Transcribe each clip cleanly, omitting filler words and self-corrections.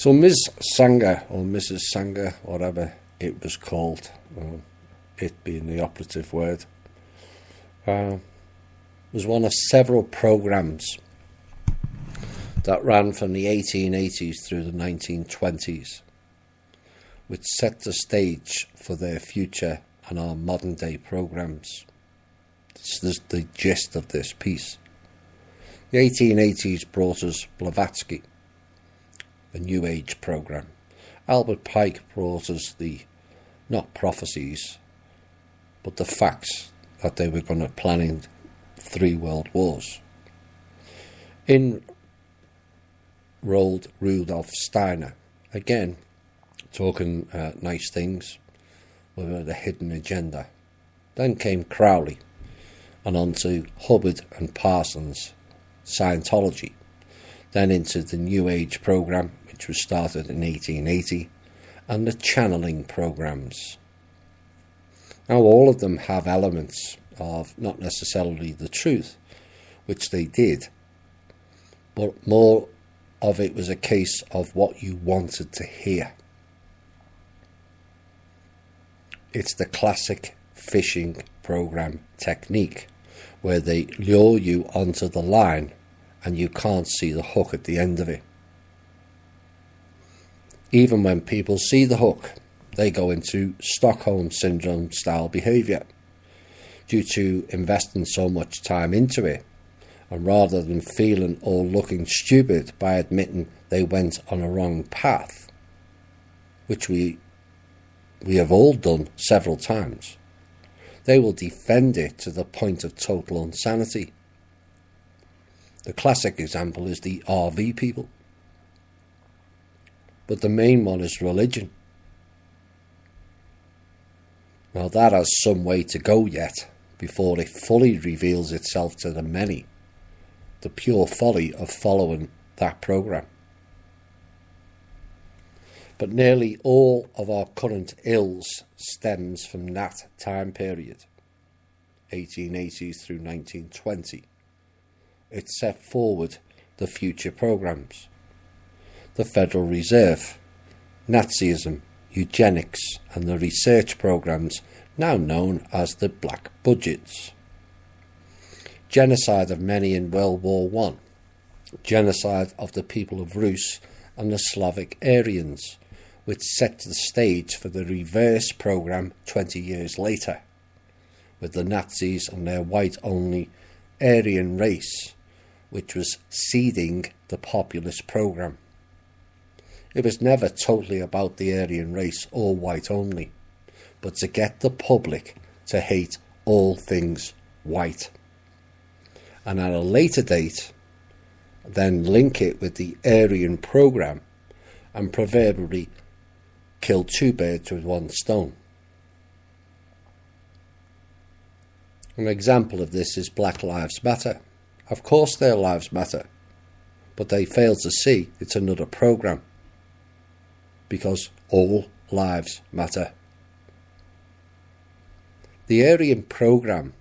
So Ms. Sanger, or Mrs. Sanger, whatever it was called, it being the operative word, was one of several programs that ran from the 1880s through the 1920s, which set the stage for their future and our modern day programs. This is the gist of this piece. The 1880s brought us Blavatsky, the New Age program. Albert Pike brought us the, not prophecies, but the facts that they were going to planning 3 world wars. In rolled Rudolf Steiner, again talking nice things with a hidden agenda. Then came Crowley, and on to Hubbard and Parsons, Scientology, then into the New Age program, which was started in 1880, and the channeling programs. Now all of them have elements of not necessarily the truth, which they did, but more of it was a case of what you wanted to hear. It's the classic phishing program technique, where they lure you onto the line and you can't see the hook at the end of it. Even when people see the hook, they go into Stockholm Syndrome style behaviour due to investing so much time into it, and rather than feeling or looking stupid by admitting they went on a wrong path, which we have all done several times, they will defend it to the point of total insanity. The classic example is the RV people. But the main one is religion. Now that has some way to go yet before it fully reveals itself to the many, the pure folly of following that program. But nearly all of our current ills stems from that time period, 1880s through 1920. It set forward the future programs. The Federal Reserve, Nazism, eugenics, and the research programs now known as the Black Budgets. Genocide of many in World War I, genocide of the people of Rus and the Slavic Aryans, which set the stage for the reverse program 20 years later, with the Nazis and their white-only Aryan race, which was seeding the populist program. It was never totally about the Aryan race or white only, but to get the public to hate all things white. And at a later date, then link it with the Aryan program and proverbially kill 2 birds with 1 stone. An example of this is Black Lives Matter. Of course their lives matter, but they fail to see it's another program, because all lives matter. The Aryan program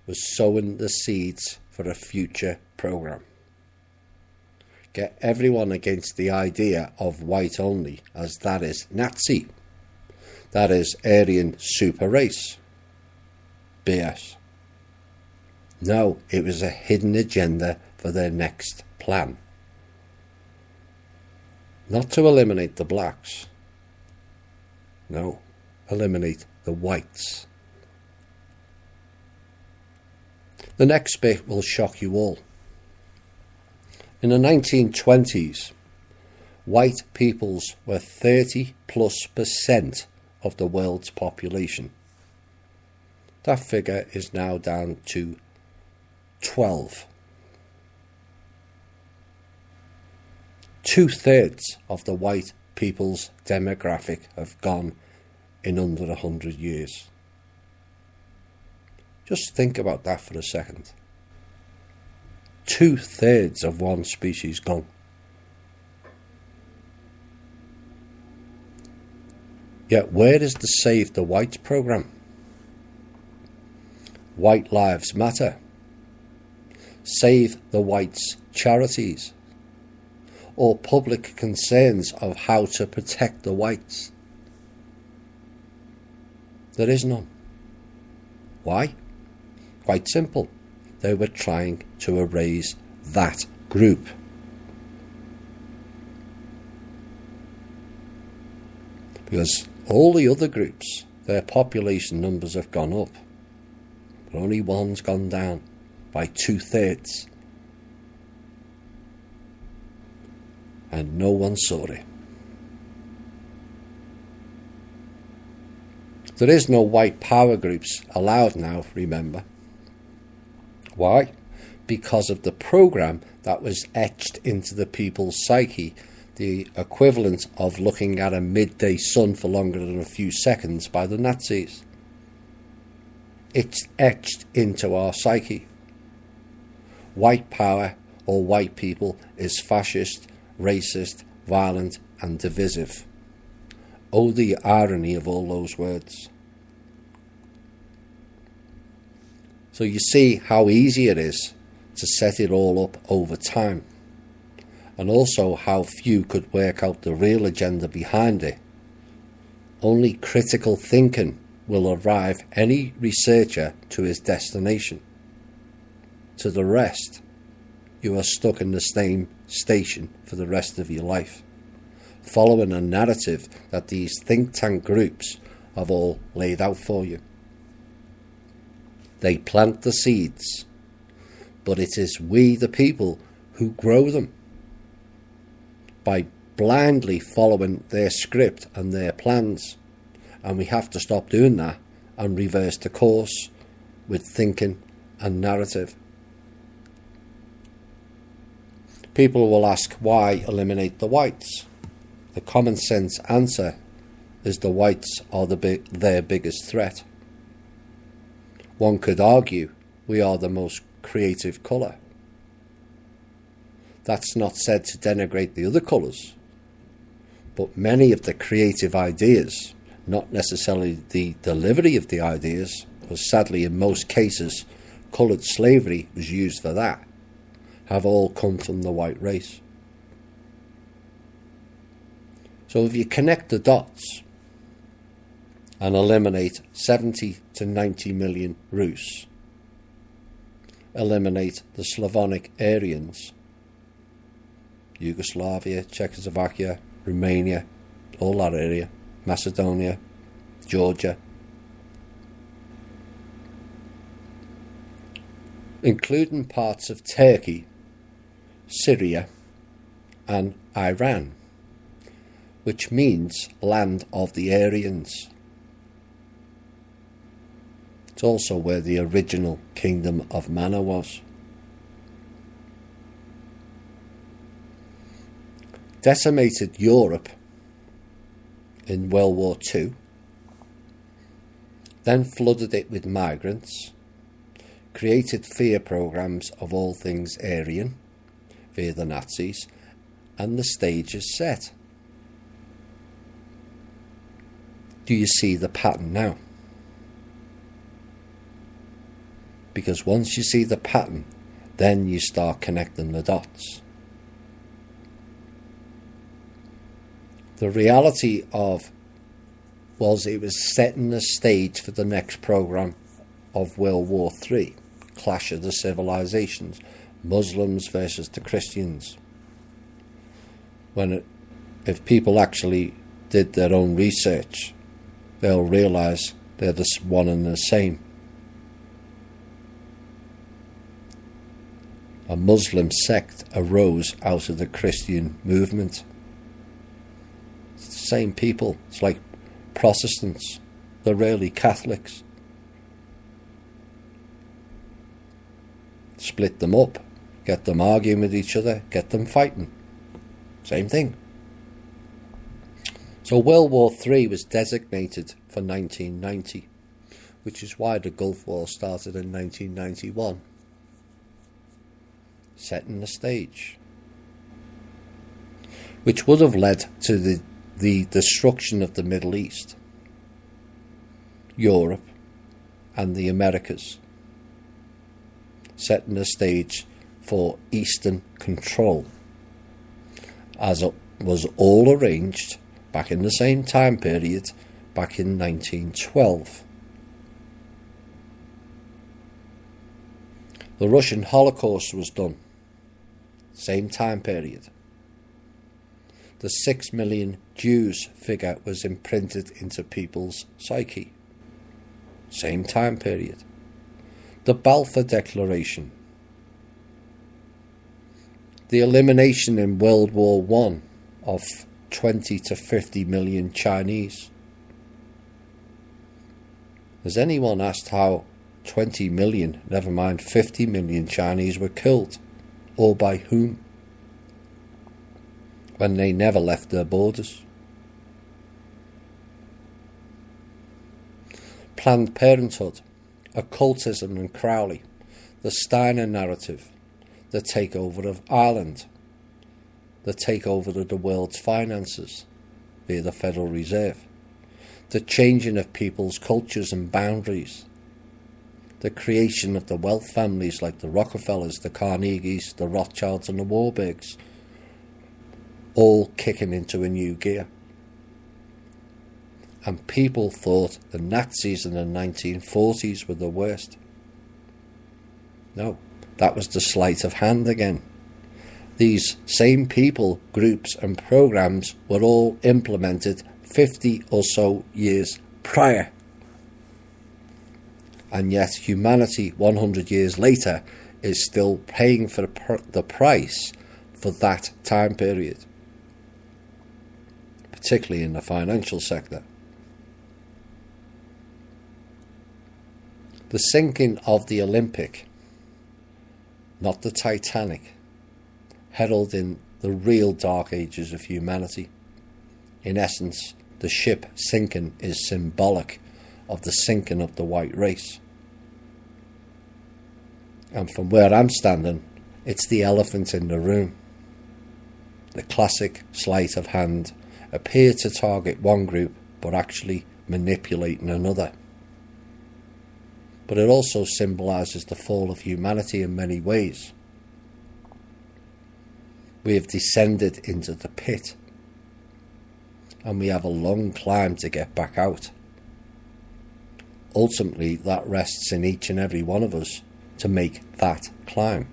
was sowing the seeds for a future program. Get everyone against the idea of white only, as that is Nazi. That is Aryan super race. BS. No, it was a hidden agenda for their next plan. Not to eliminate the blacks. No, eliminate the whites. The next bit will shock you all. In the 1920s, white peoples were 30+% of the world's population. That figure is now down to 12. 2/3 of the white people's demographic have gone in under 100 years. Just think about that for a second. 2/3 of one species gone. Yet where is the Save the Whites program? White Lives Matter. Save the Whites charities. or public concerns of how to protect the whites? There is none. Why? Quite simple. They were trying to erase that group. Because all the other groups, their population numbers have gone up, but only one's gone down by 2/3. And no one saw it. There is no white power groups allowed now, remember. Why? Because of the program that was etched into the people's psyche, the equivalent of looking at a midday sun for longer than a few seconds by the Nazis. It's etched into our psyche. White power or white people is fascist, racist, violent and divisive. Oh, the irony of all those words. So you see how easy it is to set it all up over time, and also how few could work out the real agenda behind it. Only critical thinking will arrive any researcher to his destination. To the rest, you are stuck in the same station for the rest of your life, following a narrative that these think tank groups have all laid out for you. They plant the seeds, but it is we the people who grow them by blindly following their script and their plans, and we have to stop doing that and reverse the course with thinking and narrative. People will ask, why eliminate the whites? The common sense answer is the whites are their biggest threat. One could argue we are the most creative colour. That's not said to denigrate the other colours, but many of the creative ideas, not necessarily the delivery of the ideas, because sadly in most cases coloured slavery was used for that, have all come from the white race. So if you connect the dots and eliminate 70 to 90 million Rus, eliminate the Slavonic Aryans, Yugoslavia, Czechoslovakia, Romania, all that area, Macedonia, Georgia, including parts of Turkey, Syria and Iran, which means land of the Aryans. It's also where the original kingdom of Manna was. Decimated Europe in World War II, then flooded it with migrants, created fear programs of all things Aryan via the Nazis, and the stage is set. Do you see the pattern now? Because once you see the pattern, then you start connecting the dots. The reality of was it was setting the stage for the next program of World War III, clash of the civilizations, Muslims versus the Christians. If people actually did their own research, they'll realise they're the one and the same. A Muslim sect arose out of the Christian movement. It's the same people. It's like Protestants. They're really Catholics. Split them up, get them arguing with each other, get them fighting. Same thing. So World War III was designated for 1990, which is why the Gulf War started in 1991. Setting the stage. Which would have led to the destruction of the Middle East, Europe and the Americas. Setting the stage for Eastern control as it was all arranged back in the same time period, back in 1912. The Russian Holocaust was done, same time period. The 6 million Jews figure was imprinted into people's psyche, same time period. The Balfour Declaration, the elimination in World War I of 20 to 50 million Chinese. Has anyone asked how 20 million, never mind 50 million Chinese were killed, or by whom, when they never left their borders? Planned Parenthood, occultism and Crowley, the Steiner narrative, the takeover of Ireland, the takeover of the world's finances via the Federal Reserve, the changing of people's cultures and boundaries, the creation of the wealth families like the Rockefellers, the Carnegies, the Rothschilds and the Warburgs, all kicking into a new gear. And people thought the Nazis in the 1940s were the worst. No, that was the sleight of hand again. These same people, groups and programs were all implemented 50 or so years prior. And yet humanity 100 years later is still paying for the price for that time period, particularly in the financial sector. The sinking of the Olympic, not the Titanic, heralding the real dark ages of humanity. In essence, the ship sinking is symbolic of the sinking of the white race. And from where I'm standing, it's the elephant in the room. The classic sleight of hand appear to target one group but actually manipulating another. But it also symbolises the fall of humanity in many ways. We have descended into the pit, and we have a long climb to get back out. Ultimately, that rests in each and every one of us to make that climb.